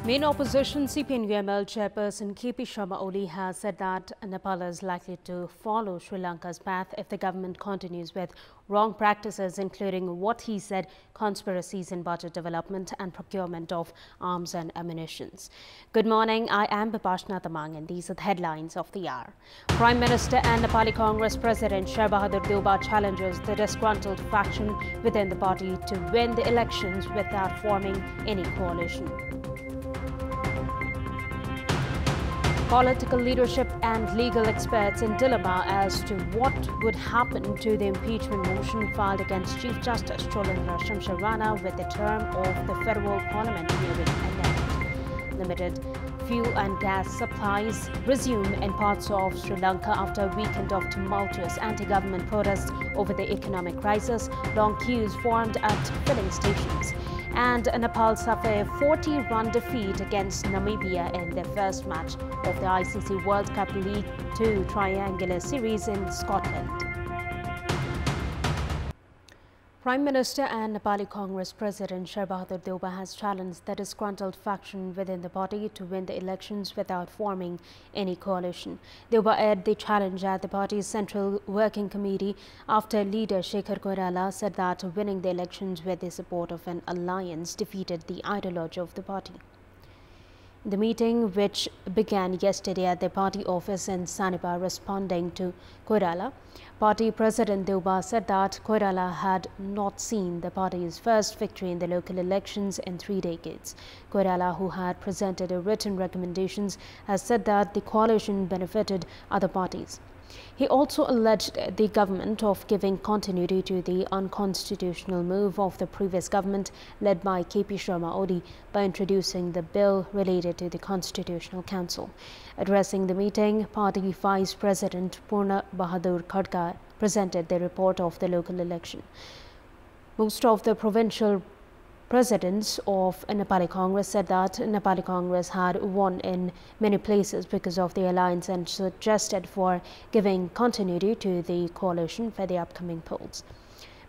Main opposition CPN-UML chairperson KP Sharma Oli has said that Nepal is likely to follow Sri Lanka's path if the government continues with wrong practices, including what he said conspiracies in budget development and procurement of arms and ammunition. Good morning, I am Bipashna Tamang and these are the headlines of the hour. Prime Minister and Nepali Congress President Sher Bahadur Deuba challenges the disgruntled faction within the party to win the elections without forming any coalition. Political leadership and legal experts in dilemma as to what would happen to the impeachment motion filed against Chief Justice Cholendra Shamsher Rana with the term of the federal parliament nearing an end. Limited fuel and gas supplies resume in parts of Sri Lanka after a weekend of tumultuous anti-government protests over the economic crisis. Long queues formed at filling stations. And Nepal suffered a 40-run defeat against Namibia in their first match of the ICC World Cup League 2 Triangular Series in Scotland. Prime Minister and Nepali Congress President Sher Bahadur Deuba has challenged the disgruntled faction within the party to win the elections without forming any coalition. Deuba aired the challenge at the party's Central Working Committee after leader Shekhar Koirala said that winning the elections with the support of an alliance defeated the ideology of the party. The meeting, which began yesterday at the party office in Sanipa, responding to Koirala, party President Deuba said that Koirala had not seen the party's first victory in the local elections in 3 decades. Koirala, who had presented a written recommendations, has said that the coalition benefited other parties. He also alleged the government of giving continuity to the unconstitutional move of the previous government led by KP Sharma Oli by introducing the bill related to the Constitutional Council. Addressing the meeting, party Vice President Purna Bahadur Khadka presented the report of the local election. Most of the provincial presidents of Nepali Congress said that Nepali Congress had won in many places because of the alliance and suggested for giving continuity to the coalition for the upcoming polls.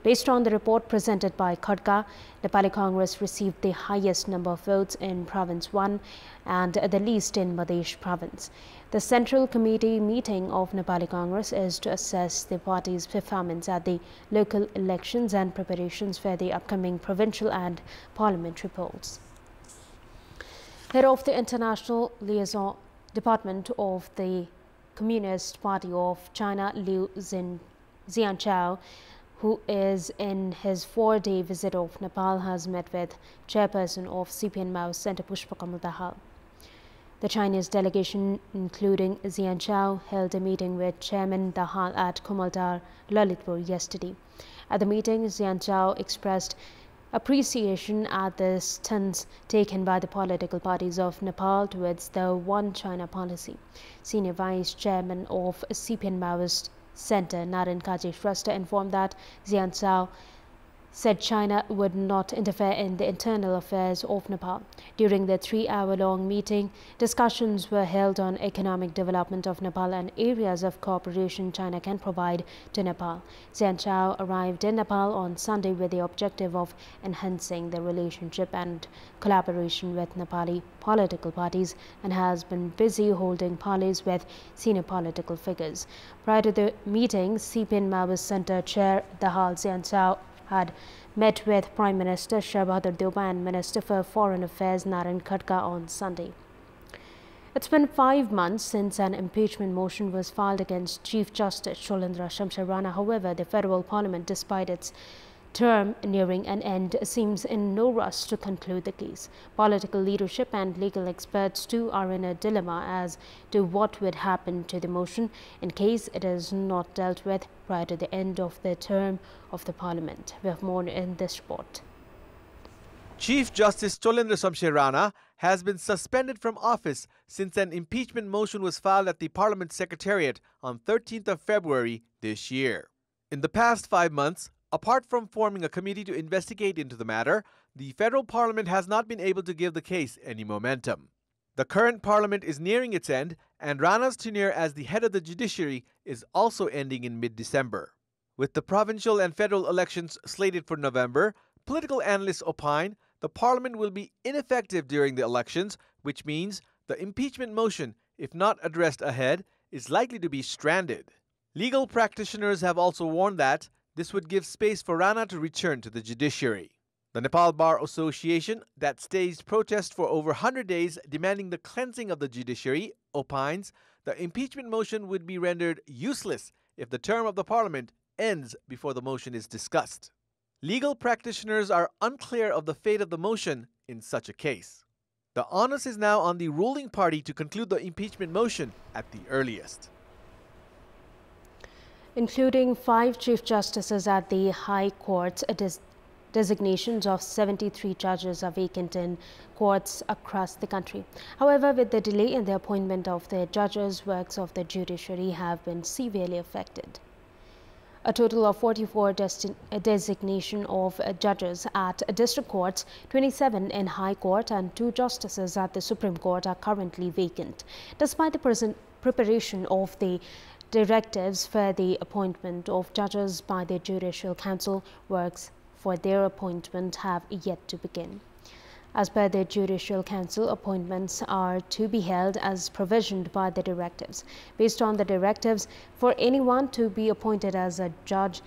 Based on the report presented by Khadka, Nepali Congress received the highest number of votes in Province 1 and the least in Madhesh Province. The Central Committee meeting of Nepali Congress is to assess the party's performance at the local elections and preparations for the upcoming provincial and parliamentary polls. Head of the International Liaison Department of the Communist Party of China, Liu Zianchao, who is in his 4-day visit of Nepal, has met with chairperson of CPN Maoist Center Pushpakamal Dahal. The Chinese delegation, including Zianchao, held a meeting with Chairman Dahal at Kumaltar, Lalitpur yesterday. At the meeting, Zianchao expressed appreciation at the stance taken by the political parties of Nepal towards the One China policy. Senior Vice Chairman of CPN Maoist Center, Naren Kaji Shrestha, informed that Zianchao said China would not interfere in the internal affairs of Nepal. During the 3-hour-long meeting, discussions were held on economic development of Nepal and areas of cooperation China can provide to Nepal. Zianchao arrived in Nepal on Sunday with the objective of enhancing the relationship and collaboration with Nepali political parties and has been busy holding parleys with senior political figures. Prior to the meeting, CPN Maoist Center Chair Dahal Zianchao had met with Prime Minister Sher Bahadur Deuba and Minister for Foreign Affairs Naren Khadka on Sunday. It's been 5 months since an impeachment motion was filed against Chief Justice Cholendra Shamsher Rana. However, the federal parliament, despite its term nearing an end, seems in no rush to conclude the case. Political leadership and legal experts too are in a dilemma as to what would happen to the motion in case it is not dealt with prior to the end of the term of the parliament. We have more in this report. Chief Justice Cholendra Shamsher Rana has been suspended from office since an impeachment motion was filed at the Parliament Secretariat on 13th of February this year. In the past 5 months, apart from forming a committee to investigate into the matter, the federal parliament has not been able to give the case any momentum. The current parliament is nearing its end, and Rana's tenure as the head of the judiciary is also ending in mid-December. With the provincial and federal elections slated for November, political analysts opine the parliament will be ineffective during the elections, which means the impeachment motion, if not addressed ahead, is likely to be stranded. Legal practitioners have also warned that this would give space for Rana to return to the judiciary. The Nepal Bar Association, that staged protests for over 100 days demanding the cleansing of the judiciary, opines the impeachment motion would be rendered useless if the term of the parliament ends before the motion is discussed. Legal practitioners are unclear of the fate of the motion in such a case. The onus is now on the ruling party to conclude the impeachment motion at the earliest. Including 5 Chief Justices at the High Court, designations of 73 judges are vacant in courts across the country. However, with the delay in the appointment of the judges, works of the judiciary have been severely affected. A total of 44 designation of judges at district courts, 27 in High Court and 2 justices at the Supreme Court are currently vacant. Despite the present preparation of the directives for the appointment of judges by the Judicial Council, works for their appointment have yet to begin. As per the Judicial Council, appointments are to be held as provisioned by the directives. Based on the directives, for anyone to be appointed as a judge,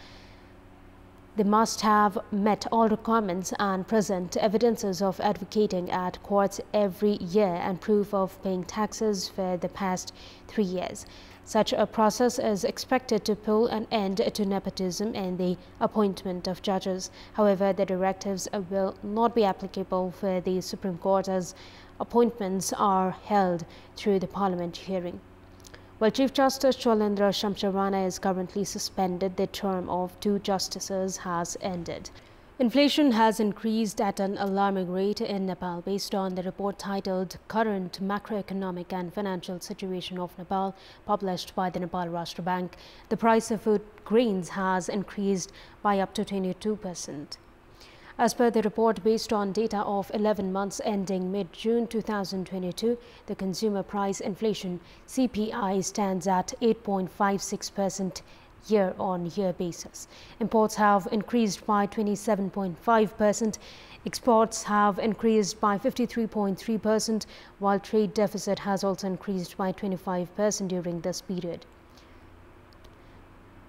they must have met all requirements and present evidences of advocating at courts every year and proof of paying taxes for the past 3 years. Such a process is expected to put an end to nepotism in the appointment of judges. However, the directives will not be applicable for the Supreme Court as appointments are held through the Parliament hearing. While Chief Justice Cholendra Shamsher Rana is currently suspended, the term of 2 justices has ended. Inflation has increased at an alarming rate in Nepal. Based on the report titled Current Macroeconomic and Financial Situation of Nepal, published by the Nepal Rashtra Bank, the price of food grains has increased by up to 22%. As per the report, based on data of 11 months ending mid-June 2022, the consumer price inflation CPI stands at 8.56% year-on-year basis. Imports have increased by 27.5%, exports have increased by 53.3%, while trade deficit has also increased by 25% during this period.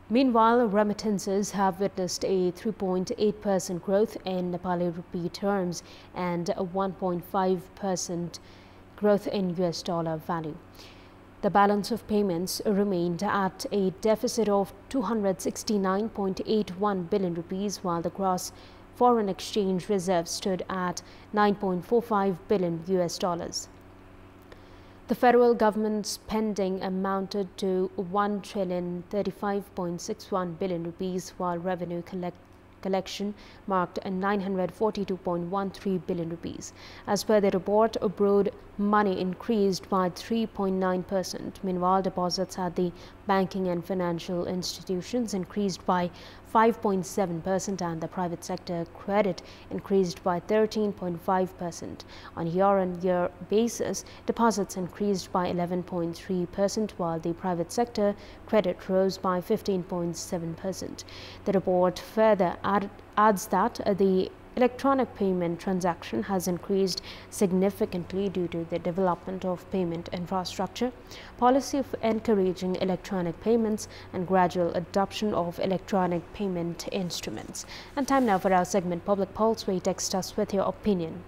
Meanwhile, remittances have witnessed a 3.8% growth in Nepali rupee terms and a 1.5% growth in US dollar value. The balance of payments remained at a deficit of 269.81 billion rupees, while the gross foreign exchange reserve stood at 9.45 billion US dollars. The federal government's spending amounted to 1,035.61 billion rupees, while revenue collection marked 942.13 billion rupees. As per the report, abroad money increased by 3.9%. Meanwhile, deposits at the banking and financial institutions increased by 5.7%, and the private sector credit increased by 13.5%. On year-on-year basis, deposits increased by 11.3%, while the private sector credit rose by 15.7%. The report further adds that the electronic payment transaction has increased significantly due to the development of payment infrastructure, policy of encouraging electronic payments, and gradual adoption of electronic payment instruments. And time now for our segment Public Pulse, where you text us with your opinion.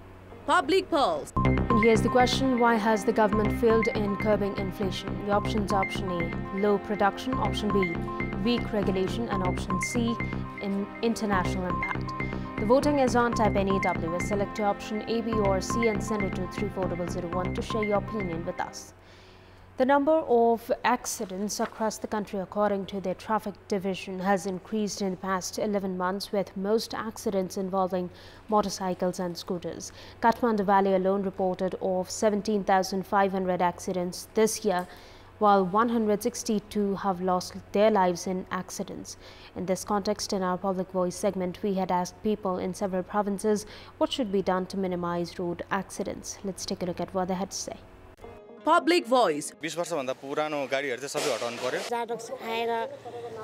Public Pulse. And here's the question: why has the government failed in curbing inflation? The options: option A, low production; option B, weak regulation; and option C, international impact. The voting is on. Type NEW, select your option A, B or C and send it to 34001 to share your opinion with us. The number of accidents across the country, according to the Traffic Division, has increased in the past 11 months, with most accidents involving motorcycles and scooters. Kathmandu Valley alone reported of 17,500 accidents this year, while 162 have lost their lives in accidents. In this context, in our Public Voice segment, we had asked people in several provinces what should be done to minimize road accidents. Let's take a look at what they had to say. public voice. 20 वर्षभन्दा पुरानो गाडीहरु चाहिँ सबै हटाउनु पर्यो। जाडक खाएर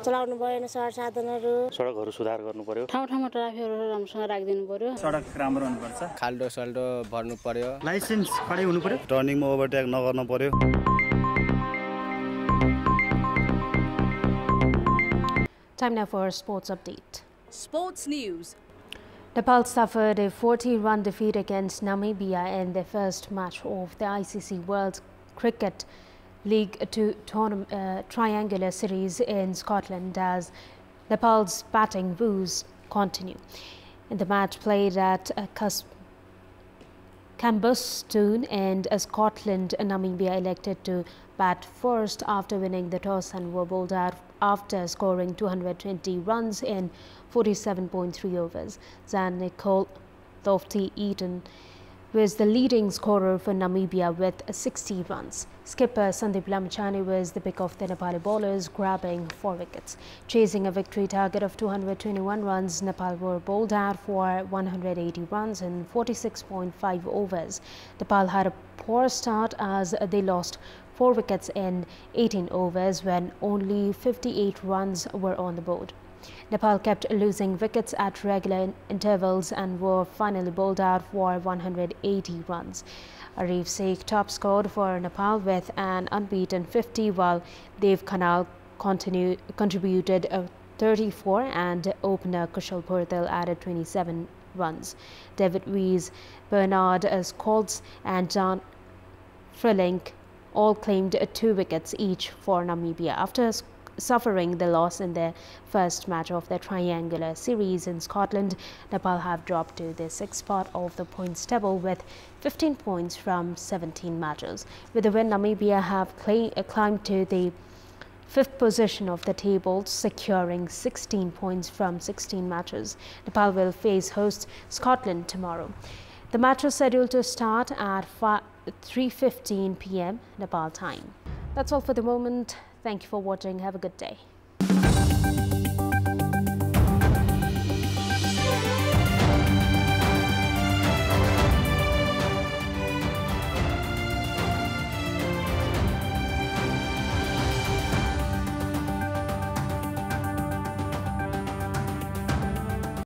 चलाउनु भएन साधनहरु सडकहरु सुधार गर्नु पर्यो। ठाउँमा ट्राफिकहरु राम्रोसँग राख्दिनु पर्यो। सडक राम्रो हुनुपर्छ। खाल्डो सल्डो भर्नु पर्यो। लाइसेन्स खडै हुनु पर्यो। टर्निङमा ओभरटेक नगर्नु पर्यो। Time now for a sports update. Sports news. Nepal suffered a 40-run defeat against Namibia in their first match of the ICC World Cricket League 2 triangular series in Scotland as Nepal's batting woes continue. In the match played at Cambusstone in Scotland, Namibia elected to bat first after winning the toss and were bowled out after scoring 220 runs in 47.3 overs. Zan Nicole Lofty-Eaton was the leading scorer for Namibia with 60 runs. Skipper Sandeep Lamachani was the pick of the Nepali bowlers, grabbing 4 wickets. Chasing a victory target of 221 runs, Nepal were bowled out for 180 runs in 46.5 overs. Nepal had a poor start as they lost 4 wickets in 18 overs when only 58 runs were on the board. Nepal kept losing wickets at regular intervals and were finally bowled out for 180 runs. Arif Sheikh top scored for Nepal with an unbeaten 50, while Dev Khanal contributed 34 and opener Kushal Purtal added 27 runs. David Weiss, Bernard Scholz and John Frelink all claimed 2 wickets each for Namibia. After suffering the loss in their first match of the triangular series in Scotland, Nepal have dropped to the 6th spot of the points table with 15 points from 17 matches. With the win, Namibia have climbed to the 5th position of the table, securing 16 points from 16 matches. Nepal will face host Scotland tomorrow. The match is scheduled to start at 3:15 p.m. Nepal time. That's all for the moment. Thank you for watching. Have a good day.